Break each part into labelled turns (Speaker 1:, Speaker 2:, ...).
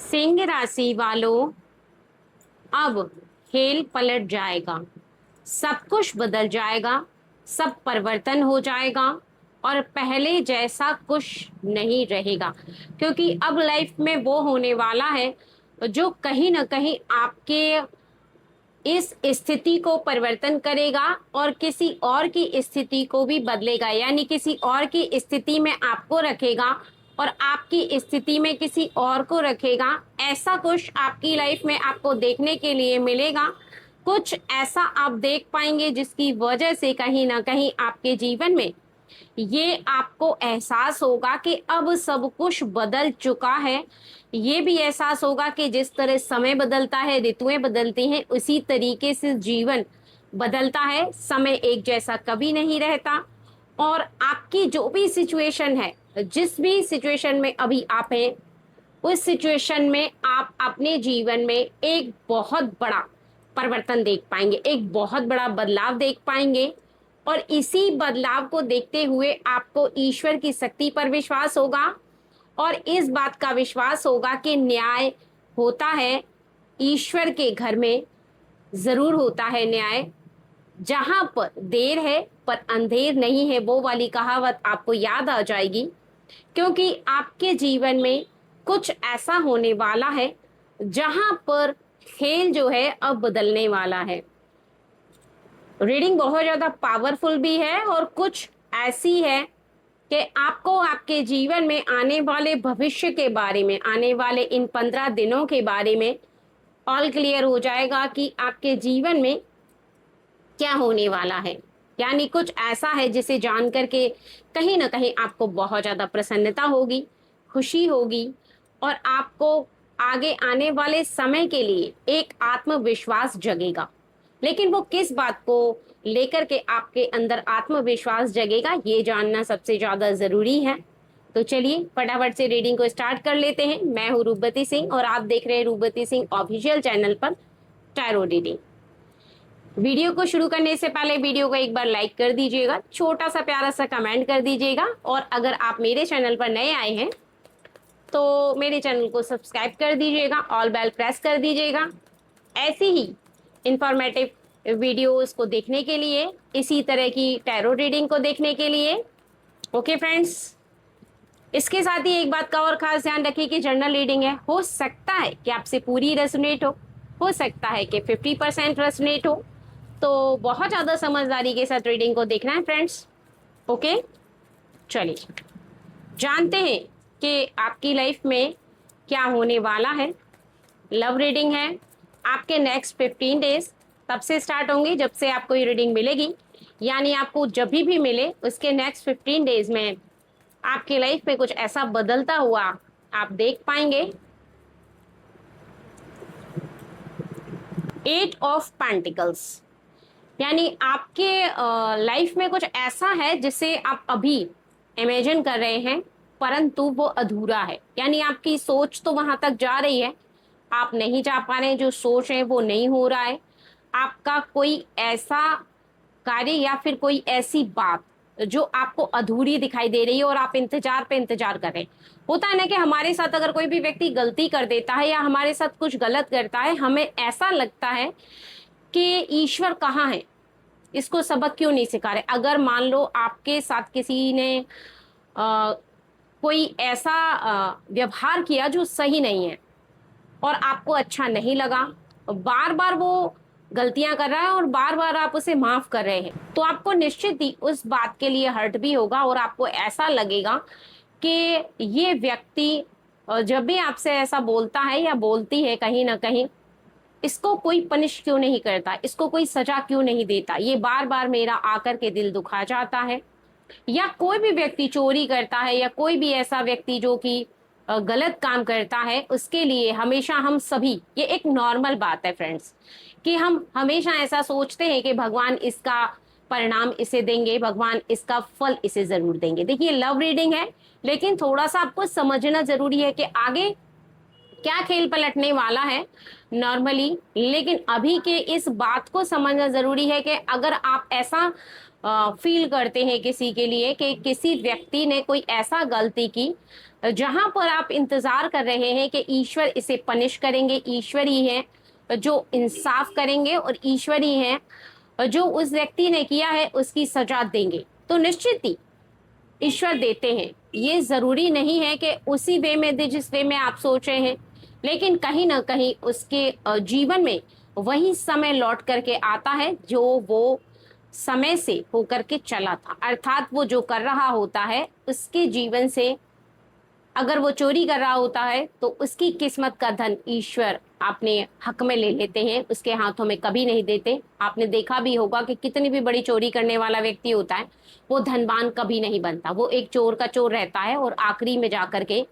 Speaker 1: सिंह राशि वालों, अब खेल पलट जाएगा। सब कुछ बदल जाएगा। सब परिवर्तन हो जाएगा और पहले जैसा कुछ नहीं रहेगा, क्योंकि अब लाइफ में वो होने वाला है जो कहीं ना कहीं आपके इस स्थिति को परिवर्तन करेगा और किसी और की स्थिति को भी बदलेगा, यानी किसी और की स्थिति में आपको रखेगा और आपकी स्थिति में किसी और को रखेगा। ऐसा कुछ आपकी लाइफ में आपको देखने के लिए मिलेगा। कुछ ऐसा आप देख पाएंगे जिसकी वजह से कहीं ना कहीं आपके जीवन में ये आपको एहसास होगा कि अब सब कुछ बदल चुका है। ये भी एहसास होगा कि जिस तरह समय बदलता है, ऋतुएं बदलती हैं, उसी तरीके से जीवन बदलता है। समय एक जैसा कभी नहीं रहता और आपकी जो भी सिचुएशन है, जिस भी सिचुएशन में अभी आप हैं, उस सिचुएशन में आप अपने जीवन में एक बहुत बड़ा परिवर्तन देख पाएंगे, एक बहुत बड़ा बदलाव देख पाएंगे। और इसी बदलाव को देखते हुए आपको ईश्वर की शक्ति पर विश्वास होगा और इस बात का विश्वास होगा कि न्याय होता है। ईश्वर के घर में जरूर होता है न्याय। जहां पर देर है पर अंधेर नहीं है, वो वाली कहावत आपको याद आ जाएगी, क्योंकि आपके जीवन में कुछ ऐसा होने वाला है जहां पर खेल जो है अब बदलने वाला है। रीडिंग बहुत ज्यादा पावरफुल भी है और कुछ ऐसी है कि आपको आपके जीवन में आने वाले भविष्य के बारे में, आने वाले इन 15 दिनों के बारे में ऑल क्लियर हो जाएगा कि आपके जीवन में क्या होने वाला है। यानी कुछ ऐसा है जिसे जान करके कहीं ना कहीं आपको बहुत ज्यादा प्रसन्नता होगी, खुशी होगी और आपको आगे आने वाले समय के लिए एक आत्मविश्वास जगेगा। लेकिन वो किस बात को लेकर के आपके अंदर आत्मविश्वास जगेगा, ये जानना सबसे ज्यादा जरूरी है। तो चलिए फटाफट से रीडिंग को स्टार्ट कर लेते हैं। मैं हूँ रूपवती सिंह और आप देख रहे हैं रूपवती सिंह ऑफिशियल चैनल पर टैरो रीडिंग। वीडियो को शुरू करने से पहले वीडियो को एक बार लाइक कर दीजिएगा, छोटा सा प्यारा सा कमेंट कर दीजिएगा और अगर आप मेरे चैनल पर नए आए हैं तो मेरे चैनल को सब्सक्राइब कर दीजिएगा, ऑल बेल प्रेस कर दीजिएगा। ऐसी ही इंफॉर्मेटिव वीडियोस को देखने के लिए, इसी तरह की टैरो रीडिंग को देखने के लिए। ओके फ्रेंड्स, इसके साथ ही एक बात का और खास ध्यान रखिए कि जर्नल रीडिंग है, हो सकता है कि आपसे पूरी रेजोनेट हो सकता है कि 50% रेजोनेट हो, तो बहुत ज़्यादा समझदारी के साथ रीडिंग को देखना है फ्रेंड्स। ओके, चलिए जानते हैं कि आपकी लाइफ में क्या होने वाला है। लव रीडिंग है, आपके नेक्स्ट 15 डेज तब से स्टार्ट होंगे जब से आपको ये रीडिंग मिलेगी, यानी आपको जब भी मिले उसके नेक्स्ट 15 डेज में आपकी लाइफ में कुछ ऐसा बदलता हुआ आप देख पाएंगे। 8 ऑफ पेंटिकल्स, यानी आपके लाइफ में कुछ ऐसा है जिसे आप अभी इमेजिन कर रहे हैं परंतु वो अधूरा है। यानी आपकी सोच तो वहां तक जा रही है, आप नहीं जा पा रहे हैं, जो सोच है वो नहीं हो रहा है। आपका कोई ऐसा कार्य या फिर कोई ऐसी बात जो आपको अधूरी दिखाई दे रही है और आप इंतजार पे इंतजार कर रहे हैं। होता है ना कि हमारे साथ अगर कोई भी व्यक्ति गलती कर देता है या हमारे साथ कुछ गलत करता है, हमें ऐसा लगता है कि ईश्वर कहाँ है, इसको सबक क्यों नहीं सिखा रहे। अगर मान लो आपके साथ किसी ने कोई ऐसा व्यवहार किया जो सही नहीं है और आपको अच्छा नहीं लगा, बार बार वो गलतियां कर रहा है और बार बार आप उसे माफ कर रहे हैं, तो आपको निश्चित ही उस बात के लिए हर्ट भी होगा और आपको ऐसा लगेगा कि ये व्यक्ति जब भी आपसे ऐसा बोलता है या बोलती है, कहीं ना कहीं इसको कोई पनिश क्यों नहीं करता, इसको कोई सजा क्यों नहीं देता, ये बार बार मेरा आकर के दिल दुखा जाता है। या कोई भी व्यक्ति चोरी करता है या कोई भी ऐसा व्यक्ति जो कि गलत काम करता है, उसके लिए हमेशा हम सभी, ये एक नॉर्मल बात है फ्रेंड्स, कि हम हमेशा ऐसा सोचते हैं कि भगवान इसका परिणाम इसे देंगे, भगवान इसका फल इसे जरूर देंगे। देखिए लव रीडिंग है, लेकिन थोड़ा सा आपको समझना जरूरी है कि आगे क्या खेल पलटने वाला है। नॉर्मली। लेकिन अभी के इस बात को समझना जरूरी है कि अगर आप ऐसा फील करते हैं किसी के लिए कि किसी व्यक्ति ने कोई ऐसा गलती की जहां पर आप इंतजार कर रहे हैं कि ईश्वर इसे पनिश करेंगे, ईश्वर ही है जो इंसाफ करेंगे और ईश्वर ही है जो उस व्यक्ति ने किया है उसकी सजा देंगे, तो निश्चित ही ईश्वर देते हैं। ये जरूरी नहीं है कि उसी वे में दे जिस वे में आप सोच रहे हैं, लेकिन कहीं ना कहीं उसके जीवन में वही समय लौट करके आता है जो वो समय से होकर के चला था। अर्थात वो जो कर रहा होता है उसके जीवन से, अगर वो चोरी कर रहा होता है तो उसकी किस्मत का धन ईश्वर अपने हक में ले लेते हैं, उसके हाथों में कभी नहीं देते। आपने देखा भी होगा कि कितनी भी बड़ी चोरी करने वाला व्यक्ति होता है वो धनवान कभी नहीं बनता, वो एक चोर का चोर रहता है और आखिरी में जाकर के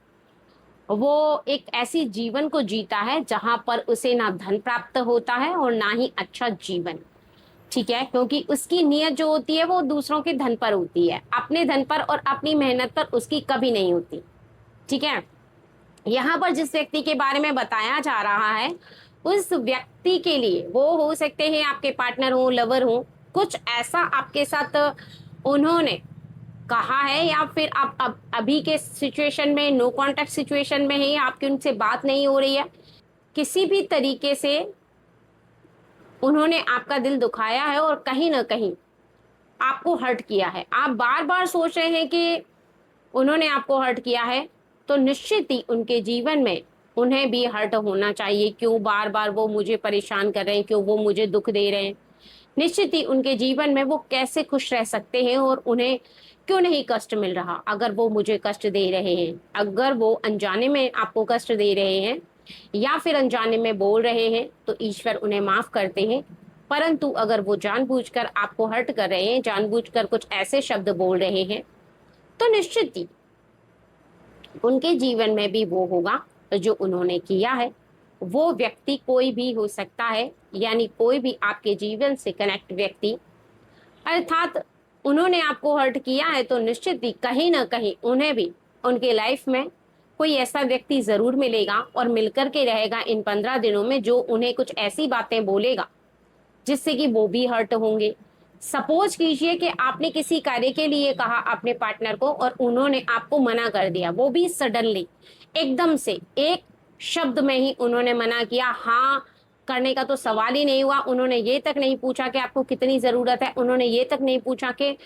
Speaker 1: वो एक ऐसी जीवन को जीता है जहां पर उसे ना धन प्राप्त होता है और ना ही अच्छा जीवन। ठीक है, क्योंकि उसकी नीयत जो होती है वो दूसरों के धन पर होती है, अपने धन पर और अपनी मेहनत पर उसकी कभी नहीं होती। ठीक है, यहाँ पर जिस व्यक्ति के बारे में बताया जा रहा है उस व्यक्ति के लिए, वो हो सकते हैं आपके पार्टनर हो, लवर हो, कुछ ऐसा आपके साथ उन्होंने कहा है या फिर आप अभी के सिचुएशन में नो कांटेक्ट सिचुएशन में है, आपकी उनसे बात नहीं हो रही है, किसी भी तरीके से उन्होंने आपका दिल दुखाया है और कहीं ना कहीं आपको हर्ट किया है, आप बार बार सोच रहे हैं कि उन्होंने आपको हर्ट किया है, तो निश्चित ही उनके जीवन में उन्हें भी हर्ट होना चाहिए। क्यों बार बार वो मुझे परेशान कर रहे हैं, क्यों वो मुझे दुख दे रहे हैं, निश्चित ही उनके जीवन में वो कैसे खुश रह सकते हैं और उन्हें क्यों नहीं कष्ट मिल रहा। अगर वो मुझे कष्ट दे रहे हैं, अगर वो अनजाने में आपको कष्ट दे रहे हैं या फिर अनजाने में बोल रहे हैं तो ईश्वर उन्हें माफ करते हैं। परंतु अगर वो जानबूझकर आपको हर्ट कर रहे हैं, जानबूझकर कुछ ऐसे शब्द बोल रहे हैं, तो निश्चित ही उनके जीवन में भी वो होगा जो उन्होंने किया है। वो व्यक्ति कोई भी हो सकता है, यानी कोई भी आपके जीवन से कनेक्ट व्यक्ति, अर्थात उन्होंने आपको हर्ट किया है तो निश्चित ही कहीं ना कहीं उन्हें भी उनके लाइफ में कोई ऐसा व्यक्ति जरूर मिलेगा और मिलकर के रहेगा इन 15 दिनों में जो उन्हें कुछ ऐसी बातें बोलेगा जिससे कि वो भी हर्ट होंगे। सपोज कीजिए कि आपने किसी कार्य के लिए कहा अपने पार्टनर को और उन्होंने आपको मना कर दिया, वो भी सडनली, एकदम से एक शब्द में ही उन्होंने मना किया, हाँ करने का तो सवाल ही नहीं हुआ। उन्होंने ये तक नहीं पूछा कि आपको कितनी जरूरत है, उन्होंने ये तक नहीं पूछा कि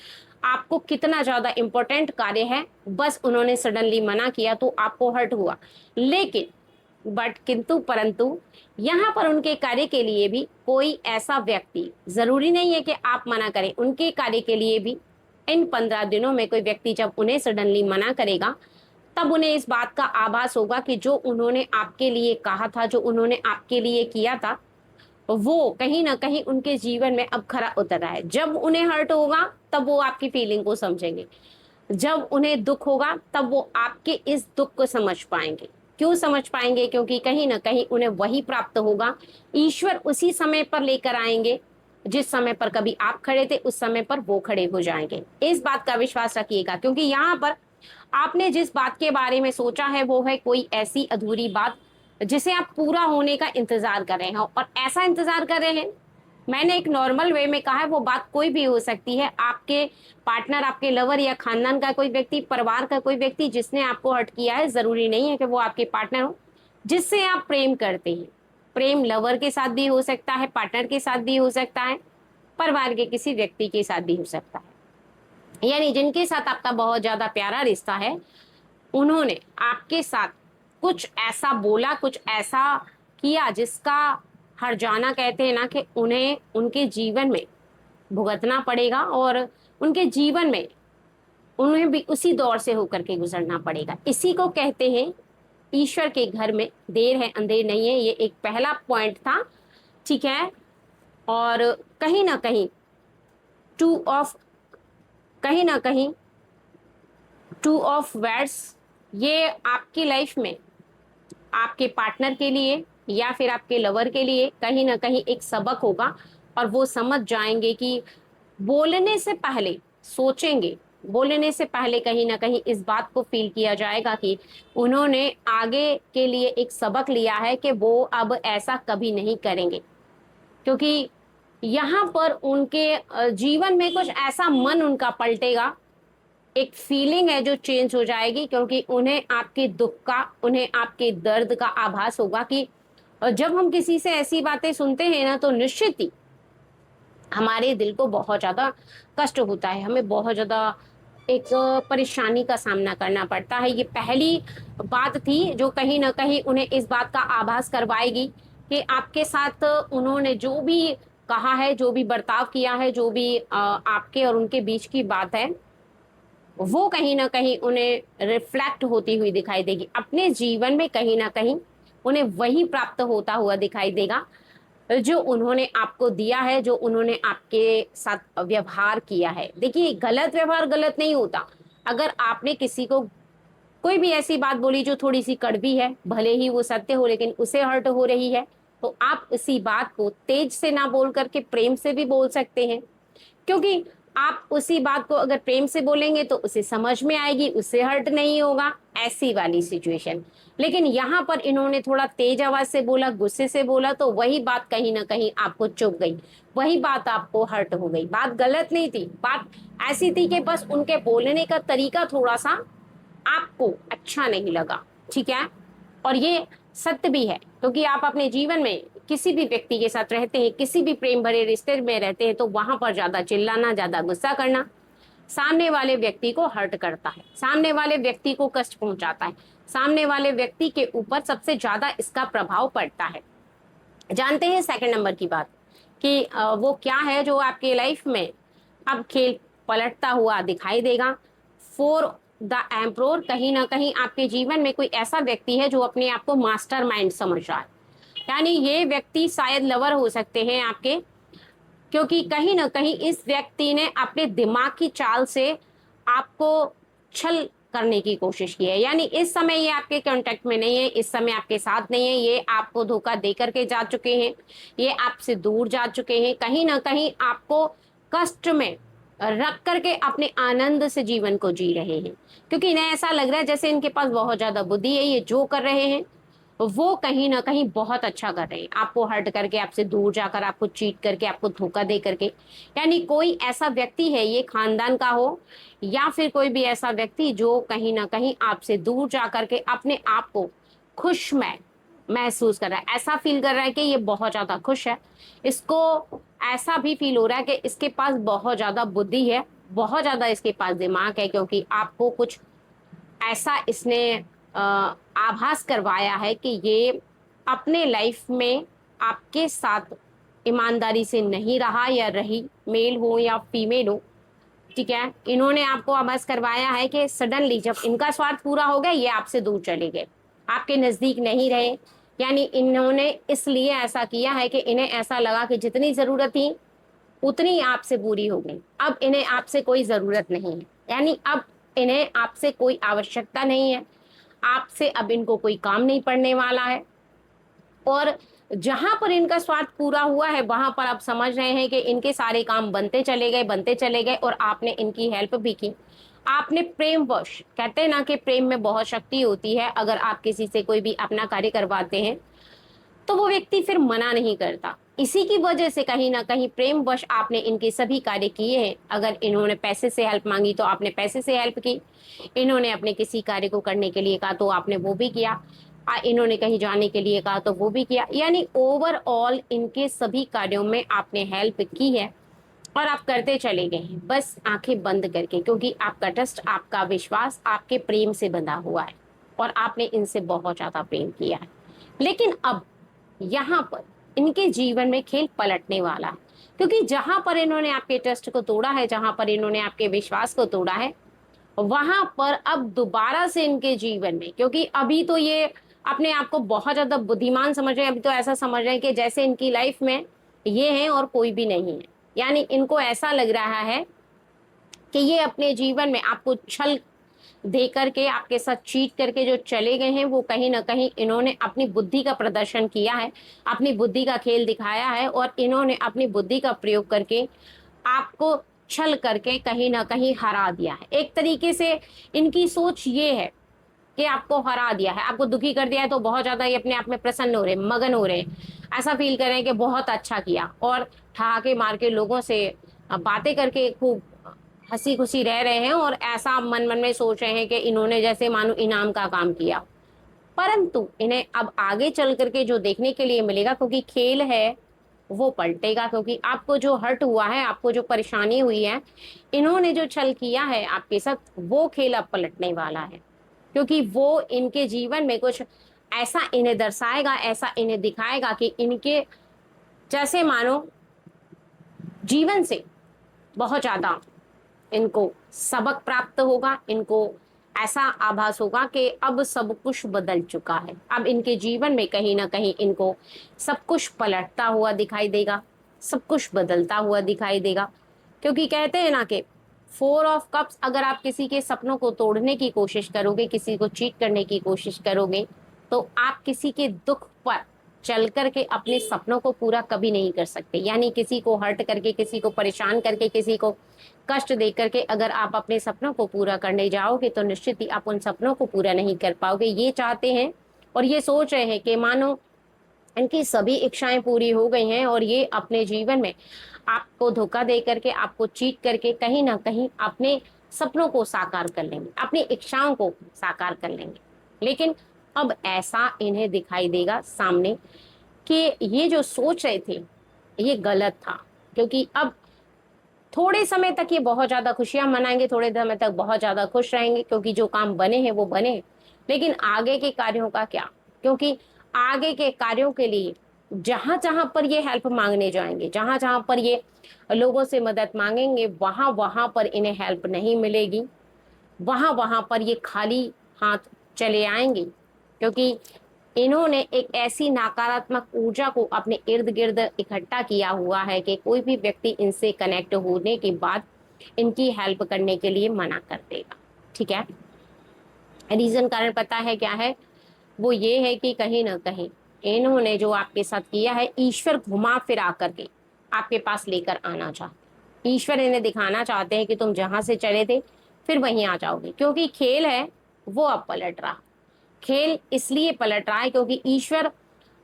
Speaker 1: आपको कितना ज्यादा इंपॉर्टेंट कार्य है, बस उन्होंने सडनली मना किया तो आपको हर्ट हुआ। लेकिन बट किंतु परंतु यहाँ पर उनके कार्य के लिए भी कोई ऐसा व्यक्ति, जरूरी नहीं है कि आप मना करें, उनके कार्य के लिए भी इन 15 दिनों में कोई व्यक्ति जब उन्हें सडनली मना करेगा तब उन्हें इस बात का आभास होगा कि जो उन्होंने आपके लिए कहा था, जो उन्होंने आपके लिए किया था, वो कहीं ना कहीं उनके जीवन में अब खरा उतर रहा है। जब उन्हें हर्ट होगा तब वो आपकी फीलिंग को समझेंगे, जब उन्हें दुख होगा तब वो आपके इस दुख को समझ पाएंगे। क्यों समझ पाएंगे? क्योंकि कहीं ना कहीं उन्हें वही प्राप्त होगा, ईश्वर उसी समय पर लेकर आएंगे जिस समय पर कभी आप खड़े थे उस समय पर वो खड़े हो जाएंगे। इस बात का विश्वास रखिएगा, क्योंकि यहाँ पर आपने जिस बात के बारे में सोचा है वो है कोई ऐसी अधूरी बात जिसे आप पूरा होने का इंतजार कर रहे हो, और ऐसा इंतजार कर रहे हैं, मैंने एक नॉर्मल वे में कहा है, वो बात कोई भी हो सकती है, आपके पार्टनर, आपके लवर या खानदान का कोई व्यक्ति, परिवार का कोई व्यक्ति जिसने आपको हर्ट किया है। जरूरी नहीं है कि वो आपके पार्टनर हो जिससे आप प्रेम करते हैं। प्रेम लवर के साथ भी हो सकता है, पार्टनर के साथ भी हो सकता है, परिवार के किसी व्यक्ति के साथ भी हो सकता है, यानी जिनके साथ आपका बहुत ज्यादा प्यारा रिश्ता है, उन्होंने आपके साथ कुछ ऐसा बोला, कुछ ऐसा किया जिसका हर जाना, कहते हैं ना कि उन्हें उनके जीवन में भुगतना पड़ेगा और उनके जीवन में उन्हें भी उसी दौर से होकर के गुजरना पड़ेगा। इसी को कहते हैं ईश्वर के घर में देर है अंधेर नहीं है। ये एक पहला पॉइंट था, ठीक है। और कहीं ना कहीं टू ऑफ कहीं ना कहीं टू ऑफ वर्ड्स, ये आपकी लाइफ में आपके पार्टनर के लिए या फिर आपके लवर के लिए कहीं ना कहीं एक सबक होगा, और वो समझ जाएंगे कि बोलने से पहले सोचेंगे बोलने से पहले कहीं ना कहीं इस बात को फील किया जाएगा कि उन्होंने आगे के लिए एक सबक लिया है कि वो अब ऐसा कभी नहीं करेंगे। क्योंकि यहाँ पर उनके जीवन में कुछ ऐसा मन उनका पलटेगा, एक फीलिंग है जो चेंज हो जाएगी, क्योंकि उन्हें आपके दुख का, उन्हें आपके दर्द का आभास होगा कि जब हम किसी से ऐसी बातें सुनते हैं ना, तो निश्चित ही हमारे दिल को बहुत ज्यादा कष्ट होता है, हमें बहुत ज्यादा एक परेशानी का सामना करना पड़ता है। ये पहली बात थी जो कहीं ना कहीं उन्हें इस बात का आभास करवाएगी कि आपके साथ उन्होंने जो भी कहा है, जो भी बर्ताव किया है, जो भी आपके और उनके बीच की बात है, वो कहीं ना कहीं उन्हें रिफ्लेक्ट होती हुई दिखाई देगी अपने जीवन में। कहीं ना कहीं उन्हें वही प्राप्त होता हुआ दिखाई देगा जो उन्होंने आपको दिया है, जो उन्होंने आपके साथ व्यवहार किया है। देखिए, गलत व्यवहार गलत नहीं होता। अगर आपने किसी को कोई भी ऐसी बात बोली जो थोड़ी सी कड़वी है, भले ही वो सत्य हो लेकिन उसे हर्ट हो रही है, तो आप उसी बात को तेज से ना बोल करके प्रेम से भी बोल सकते हैं। क्योंकि आप उसी बात को अगर प्रेम से बोलेंगे तो उसे समझ में आएगी, उससे हर्ट नहीं होगा, ऐसी वाली सिचुएशन। लेकिन यहाँ पर इन्होंने थोड़ा तेज आवाज से बोला, गुस्से से बोला, तो वही बात कहीं ना कहीं आपको चुभ गई, वही बात आपको हर्ट हो गई। बात गलत नहीं थी, बात ऐसी थी कि बस उनके बोलने का तरीका थोड़ा सा आपको अच्छा नहीं लगा। ठीक है, और ये सत्य भी है, क्योंकि आप अपने जीवन में किसी भी व्यक्ति के साथ रहते हैं, किसी भी प्रेम भरे रिश्ते में रहते हैं, तो वहां पर ज्यादा चिल्लाना, ज्यादा गुस्सा करना सामने वाले व्यक्ति को हर्ट करता है, सामने वाले व्यक्ति को कष्ट पहुंचाता है, सामने वाले व्यक्ति के ऊपर सबसे ज्यादा इसका प्रभाव पड़ता है। जानते हैं सेकंड नंबर की बात कि वो क्या है जो आपके लाइफ में अब खेल पलटता हुआ दिखाई देगा। फोर द एम्प्रोर, कहीं ना कहीं आपके जीवन में कोई ऐसा व्यक्ति है जो अपने आप को मास्टरमाइंड समझ रहा है। यानी ये व्यक्ति शायद लवर हो सकते हैं आपके, क्योंकि कहीं ना कहीं इस व्यक्ति ने अपने दिमाग की चाल से आपको छल करने की कोशिश की है। यानी इस समय ये आपके कांटेक्ट में नहीं है, इस समय आपके साथ नहीं है, ये आपको धोखा दे करके जा चुके हैं, ये आपसे दूर जा चुके हैं, कहीं ना कहीं आपको कष्ट में रख करके अपने आनंद से जीवन को जी रहे हैं। क्योंकि इन्हें ऐसा लग रहा है जैसे इनके पास बहुत ज्यादा बुद्धि है, ये जो कर रहे हैं वो कहीं ना कहीं बहुत अच्छा कर रहे हैं, आपको हर्ट करके, आपसे दूर जाकर, आपको चीट करके, आपको धोखा दे करके। यानी कोई ऐसा व्यक्ति है, ये खानदान का हो या फिर कोई भी ऐसा व्यक्ति जो कहीं ना कहीं आपसे दूर जा करके अपने आप को खुश महसूस कर रहा है, ऐसा फील कर रहा है कि ये बहुत ज्यादा खुश है। इसको ऐसा भी फील हो रहा है कि इसके पास बहुत ज्यादा बुद्धि है, बहुत ज्यादा इसके पास दिमाग है, क्योंकि आपको कुछ ऐसा इसने आभास करवाया है कि ये अपने लाइफ में आपके साथ ईमानदारी से नहीं रहा या रही, मेल हो या फीमेल हो। ठीक है, इन्होंने आपको आभास करवाया है कि सडनली जब इनका स्वार्थ पूरा हो गया, ये आपसे दूर चले गए, आपके नजदीक नहीं रहे। यानी इन्होंने इसलिए ऐसा किया है कि इन्हें ऐसा लगा कि जितनी जरूरत थी उतनी आपसे पूरी हो गई, अब इन्हें आपसे कोई जरूरत नहीं है। यानी अब इन्हें आपसे कोई आवश्यकता नहीं है, आपसे अब इनको कोई काम नहीं पड़ने वाला है। और जहां पर इनका स्वार्थ पूरा हुआ है, वहां पर आप समझ रहे हैं कि इनके सारे काम बनते चले गए, बनते चले गए, और आपने इनकी हेल्प भी की। आपने प्रेमवश, कहते हैं ना कि प्रेम में बहुत शक्ति होती है, अगर आप किसी से कोई भी अपना कार्य करवाते हैं तो वो व्यक्ति फिर मना नहीं करता। इसी की वजह से कहीं ना कहीं प्रेमवश आपने इनके सभी कार्य किए हैं। अगर इन्होंने पैसे से हेल्प मांगी तो आपने पैसे से हेल्प की, इन्होंने अपने किसी कार्य को करने के लिए कहा तो आपने वो भी किया, इन्होंने कहीं जाने के लिए कहा तो वो भी किया। यानी ओवरऑल इनके सभी कार्यों में आपने हेल्प की है, और आप करते चले गए हैं बस आंखें बंद करके, क्योंकि आपका ट्रस्ट, आपका विश्वास आपके प्रेम से बंधा हुआ है, और आपने इनसे बहुत ज्यादा प्रेम किया है। लेकिन अब यहाँ पर इनके जीवन में खेल पलटने वाला है, क्योंकि जहां पर इन्होंने आपके ट्रस्ट को तोड़ा है, जहां पर इन्होंने आपके विश्वास को तोड़ा है, वहां पर अब दोबारा से इनके जीवन में, क्योंकि अभी तो ये अपने आप को बहुत ज्यादा बुद्धिमान समझ रहे हैं, अभी तो ऐसा समझ रहे हैं कि जैसे इनकी लाइफ में ये है और कोई भी नहीं है। यानी इनको ऐसा लग रहा है कि ये अपने जीवन में आपको छल दे करके, आपके साथ चीट करके जो चले गए हैं, वो कहीं ना कहीं इन्होंने अपनी बुद्धि का प्रदर्शन किया है, अपनी बुद्धि का खेल दिखाया है, और इन्होंने अपनी बुद्धि का प्रयोग करके आपको छल करके कहीं ना कहीं हरा दिया है। एक तरीके से इनकी सोच ये है कि आपको हरा दिया है, आपको दुखी कर दिया है, तो बहुत ज्यादा ये अपने आप में प्रसन्न हो रहे हैं, मगन हो रहे हैं, ऐसा फील कर रहे हैं कि बहुत अच्छा किया, और ठहाके मार के लोगों से बातें करके खूब हंसी खुशी रह रहे हैं, और ऐसा मन मन में सोच रहे हैं कि इन्होंने जैसे मानो इनाम का काम किया। परंतु इन्हें अब आगे चल करके जो देखने के लिए मिलेगा, क्योंकि खेल है, वो पलटेगा, क्योंकि आपको जो हर्ट हुआ है, आपको जो परेशानी हुई है, इन्होंने जो छल किया है आपके साथ, वो खेल अब पलटने वाला है। क्योंकि वो इनके जीवन में कुछ ऐसा इन्हें दर्शाएगा, ऐसा इन्हें दिखाएगा कि इनके जैसे मानो जीवन से बहुत ज्यादा इनको सबक प्राप्त होगा, इनको ऐसा आभास होगा कि अब सब कुछ बदल चुका है, अब इनके जीवन में कहीं ना कहीं इनको सब कुछ पलटता हुआ दिखाई देगा, सब कुछ बदलता हुआ दिखाई देगा। क्योंकि कहते हैं ना कि 4 ऑफ कप्स, अगर आप किसी के सपनों को तोड़ने की कोशिश करोगे, किसी को चीट करने की कोशिश करोगे, तो आप किसी के दुख पर चल करके अपने सपनों को पूरा कभी नहीं कर सकते। यानी किसी को हर्ट करके, किसी को परेशान करके, किसी को कष्ट दे करके अगर आप अपने सपनों को पूरा करने जाओगे, तो निश्चित ही आप उन सपनों को पूरा नहीं कर पाओगे। ये चाहते हैं और ये सोच रहे हैं कि मानो इनकी सभी इच्छाएं पूरी हो गई हैं, और ये अपने जीवन में आपको धोखा दे करके, आपको चीट करके कहीं ना कहीं अपने सपनों को साकार कर लेंगे, अपनी इच्छाओं को साकार कर लेंगे। लेकिन अब ऐसा इन्हें दिखाई देगा सामने कि ये जो सोच रहे थे ये गलत था। क्योंकि अब थोड़े समय तक ये बहुत ज्यादा खुशियां मनाएंगे, थोड़े समय तक बहुत ज्यादा खुश रहेंगे, क्योंकि जो काम बने हैं वो बने हैं। लेकिन आगे के कार्यों का क्या? क्योंकि आगे के कार्यों के लिए जहां जहां पर ये हेल्प मांगने जाएंगे, जहां जहां पर ये लोगों से मदद मांगेंगे, वहां वहां पर इन्हें हेल्प नहीं मिलेगी, वहां वहां पर ये खाली हाथ चले आएंगे। क्योंकि इन्होंने एक ऐसी नकारात्मक ऊर्जा को अपने इर्द गिर्द इकट्ठा किया हुआ है कि कोई भी व्यक्ति इनसे कनेक्ट होने के बाद इनकी हेल्प करने के लिए मना कर देगा। ठीक है, रीजन कारण पता है क्या है? वो ये है कि कहीं ना कहीं इन्होंने जो आपके साथ किया है, ईश्वर घुमा फिरा करके आपके पास लेकर आना चाहते। ईश्वर इन्हें दिखाना चाहते हैं कि तुम जहां से चले थे फिर वहीं आ जाओगे। क्योंकि खेल है वो अब पलट रहा, खेल इसलिए पलट रहा है क्योंकि ईश्वर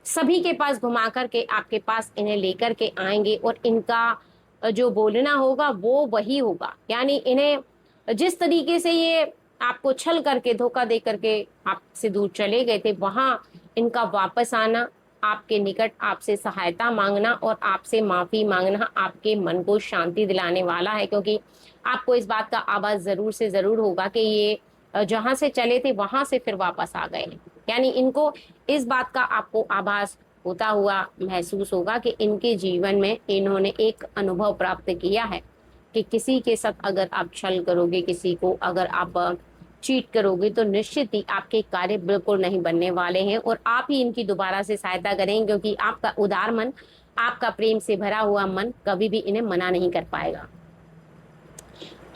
Speaker 1: सभी के पास घुमा करके आपके पास इन्हें लेकर के आएंगे, और इनका जो बोलना होगा वो वही होगा। यानी इन्हें जिस तरीके से ये आपको छल करके, धोखा दे करके आपसे दूर चले गए थे, वहां इनका वापस आना, आपके निकट आपसे सहायता मांगना और आपसे माफी मांगना आपके मन को शांति दिलाने वाला है। क्योंकि आपको इस बात का आभास जरूर से जरूर होगा कि ये जहां से चले थे वहां से फिर वापस आ गए हैं। यानी इनको इस बात का आपको आभास होता हुआ महसूस होगा कि इनके जीवन में इन्होंने एक अनुभव प्राप्त किया है कि किसी के साथ अगर आप छल करोगे, किसी को अगर आप चीट करोगे, तो निश्चित ही आपके कार्य बिल्कुल नहीं बनने वाले हैं, और आप ही इनकी दोबारा से सहायता करेंगे। क्योंकि आपका उदार मन, आपका प्रेम से भरा हुआ मन कभी भी इन्हें मना नहीं कर पाएगा।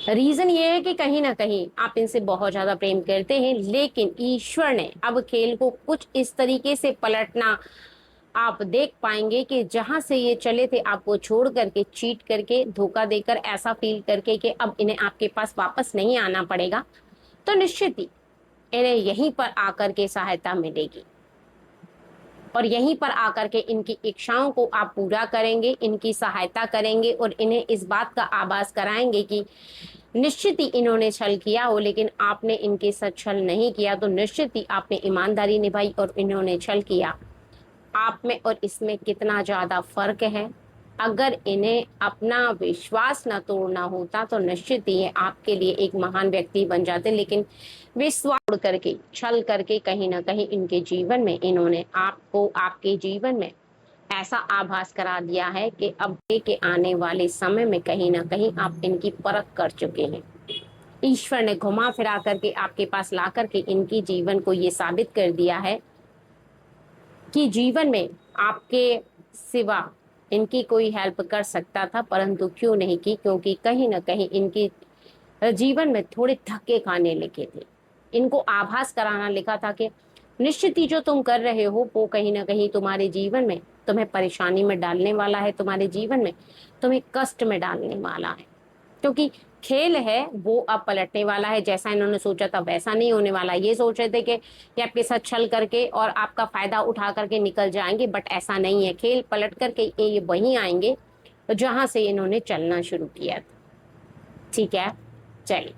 Speaker 1: रीजन ये है कि कहीं ना कहीं आप इनसे बहुत ज्यादा प्रेम करते हैं, लेकिन ईश्वर ने अब खेल को कुछ इस तरीके से पलटना आप देख पाएंगे कि जहां से ये चले थे, आपको छोड़ करके, चीट करके, धोखा देकर, ऐसा फील करके कि अब इन्हें आपके पास वापस नहीं आना पड़ेगा, तो निश्चित ही इन्हें यहीं पर आकर के सहायता मिलेगी, और यहीं पर आकर के इनकी इच्छाओं को आप पूरा करेंगे, इनकी सहायता करेंगे, और इन्हें इस बात का आभास कराएंगे कि निश्चित ही इन्होंने छल किया हो, लेकिन आपने इनके साथ छल नहीं किया। तो निश्चित ही आपने ईमानदारी निभाई और इन्होंने छल किया। आप में और इसमें कितना ज्यादा फर्क है। अगर इन्हें अपना विश्वास न तोड़ना होता तो निश्चित ही ये आपके लिए एक महान व्यक्ति बन जाते, लेकिन विश्वास तोड़ करके, छल करके कहीं ना कहीं इनके जीवन में इन्होंने आपको, आपके जीवन में ऐसा आभास करा दिया है कि अब के आने वाले समय में कहीं ना कहीं आप इनकी परख कर चुके हैं। ईश्वर ने घुमा फिरा करके आपके पास ला करके इनकी जीवन को ये साबित कर दिया है कि जीवन में आपके सिवा इनकी कोई हेल्प कर सकता था, परंतु क्यों नहीं की? क्योंकि कहीं ना कहीं इनके जीवन में थोड़े धक्के खाने लिखे थे। इनको आभास कराना लिखा था कि निश्चित ही जो तुम कर रहे हो वो कहीं ना कहीं तुम्हारे जीवन में तुम्हें परेशानी में डालने वाला है, तुम्हारे जीवन में तुम्हें कष्ट में डालने वाला है। क्योंकि खेल है वो अब पलटने वाला है। जैसा इन्होंने सोचा था वैसा नहीं होने वाला। ये सोच रहे थे कि आपके साथ छल करके और आपका फायदा उठा करके निकल जाएंगे, बट ऐसा नहीं है। खेल पलट करके ये वहीं आएंगे जहां से इन्होंने चलना शुरू किया था। ठीक है, चलिए।